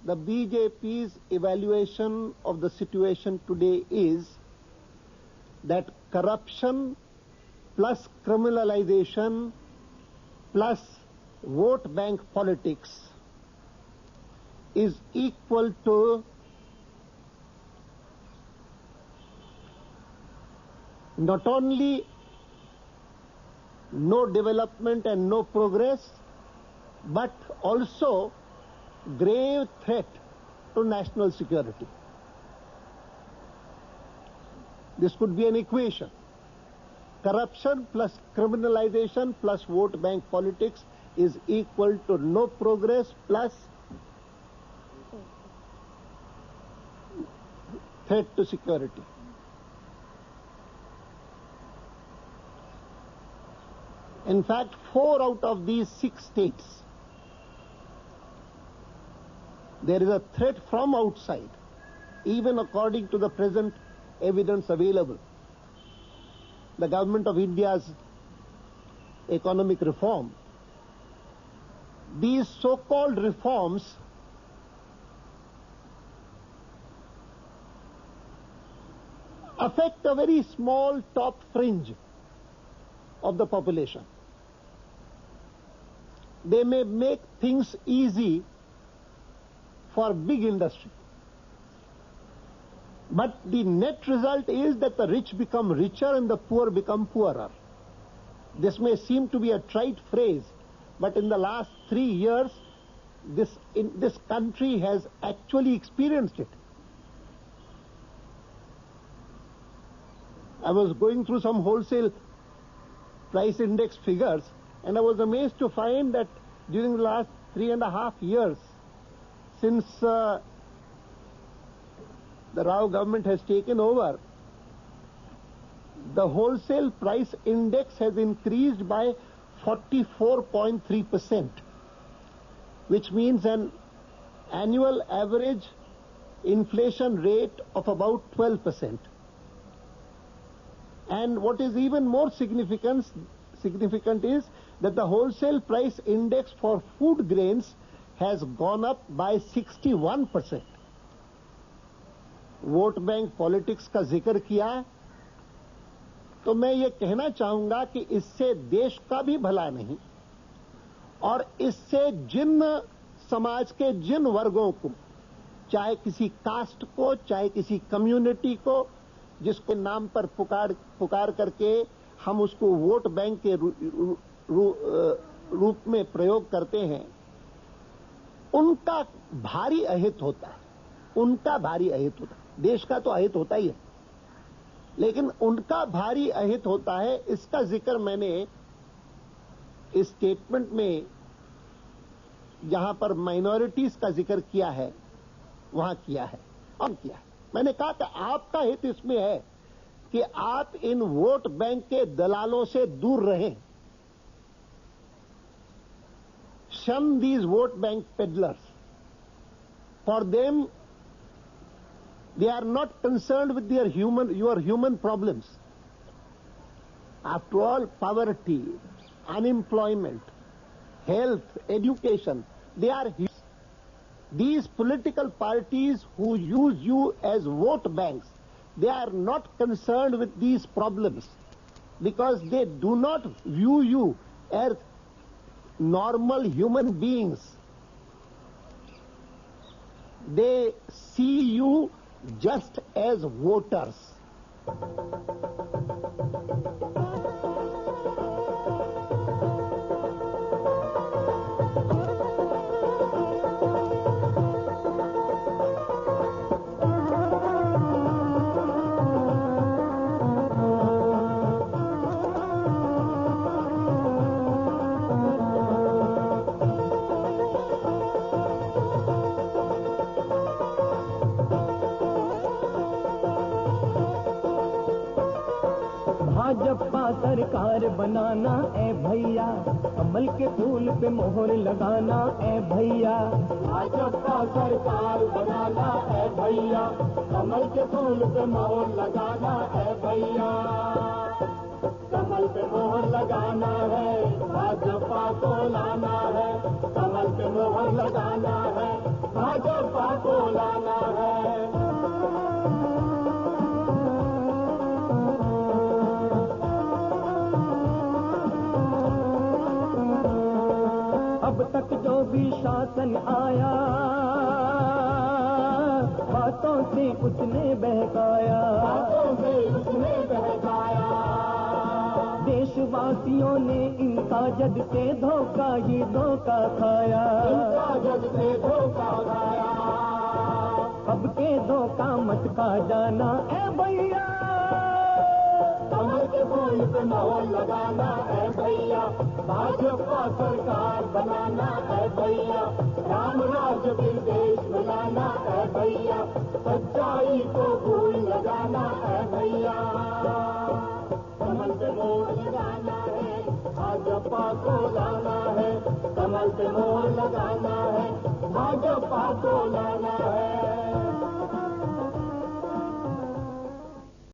the BJP's evaluation of the situation today is that corruption plus criminalization plus vote bank politics is equal to not only no development and no progress, but also grave threat to national security. This could be an equation. Corruption plus criminalization plus vote bank politics is equal to no progress plus threat to security. In fact, 4 out of these 6 states, there is a threat from outside, even according to the present evidence available. The government of India's economic reform, these so-called reforms affect a very small top fringe of the population. They may make things easy for big industry. But the net result is that the rich become richer and the poor become poorer. This may seem to be a trite phrase, but in the last 3 years, this country has actually experienced it. I was going through some wholesale price index figures, and I was amazed to find that during the last 3.5 years, since the Rao government has taken over, the wholesale price index has increased by 44.3%, which means an annual average inflation rate of about 12%. And what is even more significant is that the wholesale price index for food grains has gone up by 61%. Vote bank politics का जिक्र किया, तो मैं ये कहना चाहूंगा कि इससे देश का भी भला नहीं, और इससे जिन समाज के जिन वर्गों को, चाहे किसी कास्ट को, चाहे किसी कम्युनिटी को, जिसके नाम पर पुकार करके हम उसको वोट बैंक के रूप में प्रयोग करते हैं, उनका भारी अहित होता है। उनका भारी अहित होता है। देश का तो अहित होता ही है, लेकिन उनका भारी अहित होता है। इसका जिक्र मैंने इस स्टेटमेंट में जहां पर माइनॉरिटीज का जिक्र किया है वहां किया है और किया है। मैंने कहा कि आपका हित इसमें है कि आप इन वोट बैंक के दलालों से दूर रहें। Shun these vote bank peddlers. For them, they are not concerned with your human problems. After all, poverty, unemployment, health, education, they are here. These political parties who use you as vote banks, they are not concerned with these problems because they do not view you as normal human beings. They see you just as voters. Bhajpa सरकार बनाना ए भैया, कमल के फूल पे मोहर लगाना ए भैया। भाजपा सरकार बनाना ए भैया, कमल के फूल पे मोहर लगाना ए भैया। कमल पे मोहर लगाना है, भाजपा को लाना है, कमल कमल पे मोहर लगाना है, भाजपा को लाना है। अब तक जो भी शासन आया, बातों से उसने बहकाया, देशवासियों ने इनका जग से धोखा ही धोखा खाया, अब के धोखा मत खा जाना ए भैया, कमल के फूल पे मोहर लगाना है भैया, भाजपा सरकार बनाना है भैया, राम राज्य फिर देश बनाना है भैया, सच्चाई को फूल लगाना है भैया, कमल पे मोहर लगाना है, भाजपा को लाना है, कमल पे मोहर लगाना है, भाजपा को लाना